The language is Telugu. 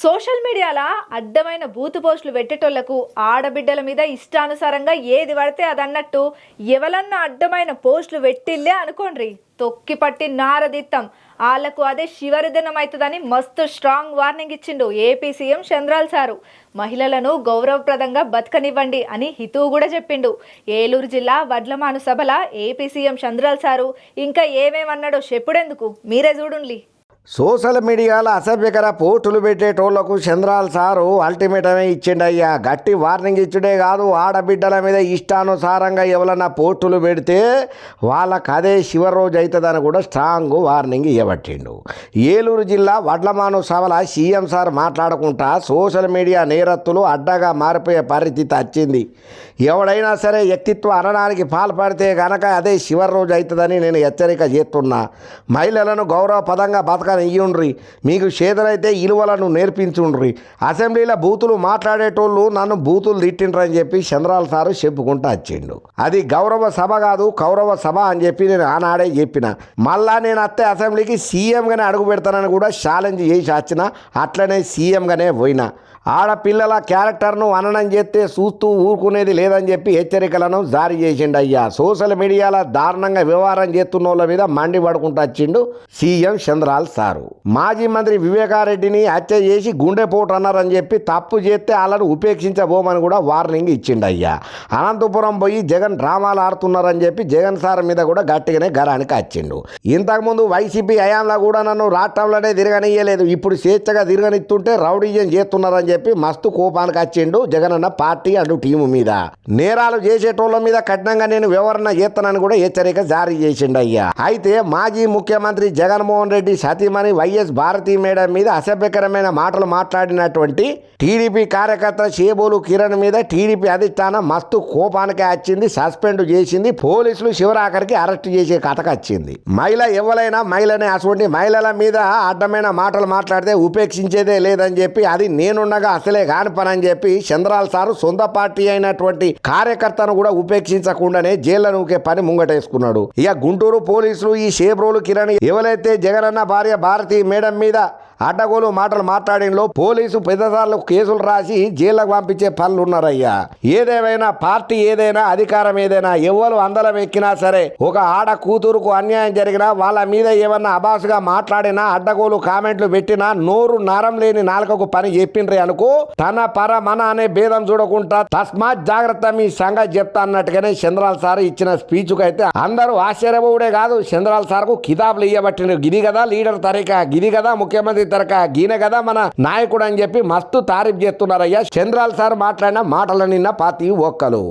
సోషల్ మీడియాలో అడ్డమైన బూతు పోస్టులు పెట్టేటోళ్లకు ఆడబిడ్డల మీద ఇష్టానుసారంగా ఏది పడితే అది అన్నట్టు ఎవలన్నా అడ్డమైన పోస్టులు పెట్టిల్లే అనుకోండి తొక్కి పట్టి నారదిత్తం వాళ్ళకు అదే శివరిదినం అవుతుందని మస్తు స్ట్రాంగ్ వార్నింగ్ ఇచ్చిండు ఏపీ సీఎం చంద్రాల్ సారు. మహిళలను గౌరవప్రదంగా బతకనివ్వండి అని హితవు కూడా చెప్పిండు. ఏలూరు జిల్లా వడ్లమాను సభల ఏపీ సీఎం చంద్రాల్ సారు ఇంకా ఏమేమన్నాడో చెప్పుడెందుకు మీరే చూడుండి. సోషల్ మీడియాలో అసభ్యకర పోస్టులు పెట్టేటోళ్లకు చంద్రాల్ సారు అల్టిమేటమే ఇచ్చిండయ్యా. గట్టి వార్నింగ్ ఇచ్చుడే కాదు, ఆడబిడ్డల మీద ఇష్టానుసారంగా ఎవరన్నా పోస్టులు పెడితే వాళ్ళకి అదే చివరి రోజు అవుతుందని కూడా స్ట్రాంగ్ వార్నింగ్ ఇవ్వబట్టిండు. ఏలూరు జిల్లా వడ్లమాను సభల సీఎం సార్ మాట్లాడుకుంటా సోషల్ మీడియా నేరత్తులు అడ్డగా మారిపోయే పరిస్థితి వచ్చింది. ఎవడైనా సరే వ్యక్తిత్వ అనడానికి పాల్పడితే గనక అదే చివరి రోజు అవుతుందని నేను హెచ్చరిక చేస్తున్నా. మహిళలను గౌరవపదంగా ఇయ్యుండ్రి, మీకు చేతనైతే ఇలువలను నేర్పించుండ్రి. అసెంబ్లీలో బూతులు మాట్లాడేటోళ్ళు నన్ను బూతులు తిట్టిండ్రని చెప్పి చంద్రాల్ సారు చెప్పుకుంటూ వచ్చిండు. అది గౌరవ సభ కాదు కౌరవ సభ అని చెప్పి నేను ఆనాడే చెప్పిన. మళ్ళా నేను అత్తే అసెంబ్లీకి సీఎంగానే అడుగు పెడతానని కూడా ఛాలెంజ్ చేసి వచ్చిన. అట్లనే సీఎంగానే పోయినా. ఆడపిల్లల క్యారెక్టర్ను అననం చేస్తే చూస్తూ ఊరుకునేది లేదని చెప్పి హెచ్చరికలను జారీ చేసిండు అయ్యా. సోషల్ మీడియాలో దారుణంగా వ్యవహారం చేస్తున్న వాళ్ళ మీద మండి పడుకుంటూ వచ్చిండు సీఎం చంద్రాల్ సారు. మాజీ మంత్రి వివేకారెడ్డిని హత్య చేసి గుండెపోటు అన్నారని చెప్పి తప్పు చేస్తే వాళ్ళను ఉపేక్షించబోమని కూడా వార్నింగ్ ఇచ్చిండు అయ్యా. అనంతపురం పోయి జగన్ డ్రామాలు ఆడుతున్నారని చెప్పి జగన్ సార్ మీద కూడా గట్టిగానే గరానికి వచ్చిండు. ఇంతకుముందు వైసీపీ హయాంలో కూడా నన్ను రాష్ట్రంలోనే తిరగనియ్యలేదు, ఇప్పుడు స్వేచ్ఛగా తిరగనిస్తుంటే రౌడీజం చేస్తున్నారని చెప్పి మస్తు కోపానికి వచ్చిండు జగనన్న పార్టీ అంటూ టీము మీద. నేరాలు చేసేటోళ్ళ మీద కఠినంగా నేను వివరణ చేస్తానని కూడా హెచ్చరిక జారీ చేసిండు అయ్యా. అయితే మాజీ ముఖ్యమంత్రి జగన్మోహన్ రెడ్డి సతీమణి వైఎస్ భారతీ మేడం మీద అసభ్యకరమైన మాటలు మాట్లాడినటువంటి టీడీపీ కార్యకర్త చేబోలు కిరణ్ మీద టీడీపీ అధిష్టానం మస్తు కోపానికి వచ్చింది, సస్పెండ్ చేసింది. పోలీసులు శివరాఖరికి అరెస్ట్ చేసే కథకు వచ్చింది. మహిళ ఎవరైనా మహిళనే అటువంటి మహిళల మీద అడ్డమైన మాటలు మాట్లాడితే ఉపేక్షించేదే లేదని చెప్పి అది నేనుండగా అసలే కాని పని అని చెప్పి చంద్రాల్ సారు సొంత పార్టీ అయినటువంటి కార్యకర్తను కూడా ఉపేక్షించకుండానే జైల్లో నూకే పని ముంగటేసుకున్నాడు. ఇక గుంటూరు పోలీసులు ఈ షేబ్రోలు కిరణ్ ఎవరైతే జగనన్న భార్య భారతి మేడం మీద అడ్డగోలు మాటలు మాట్లాడినలో పోలీసు పెద్దసార్లు కేసులు రాసి జైళ్ళకు పంపించే పనులు ఉన్నారయ్యా. ఏదేమైనా పార్టీ ఏదైనా అధికారం ఏదైనా ఎవరు అందరం ఎక్కినా సరే ఒక ఆడ కూతురుకు అన్యాయం జరిగినా వాళ్ళ మీద ఏమన్నా అబాసుగా మాట్లాడినా అడ్డగోలు కామెంట్లు పెట్టినా నోరు నరం లేని నాలుకకు పని చెప్పిండ్రి అనుకో తన పర మన అనే భేదం చూడకుండా తస్మాత్ జాగ్రత్త మీ సంగతి చెప్తా అన్నట్టుగానే చంద్రాల్ సార్ ఇచ్చిన స్పీచ్కు అయితే అందరూ ఆశ్చర్యపోవుడే కాదు, చంద్రాల్ సార్కు కితాబులు ఇయ్యబట్టిన. గిది కదా లీడర్ తరిక, గిది కదా ముఖ్యమంత్రి తరక, గీన కదా మన నాయకుడు అని చెప్పి మస్తు తారీఫ్ చేస్తున్నారయ్యా. చంద్రాల్ సార్ మాట్లాడిన మాటలు నిన్న పాతి ఒక్కలు.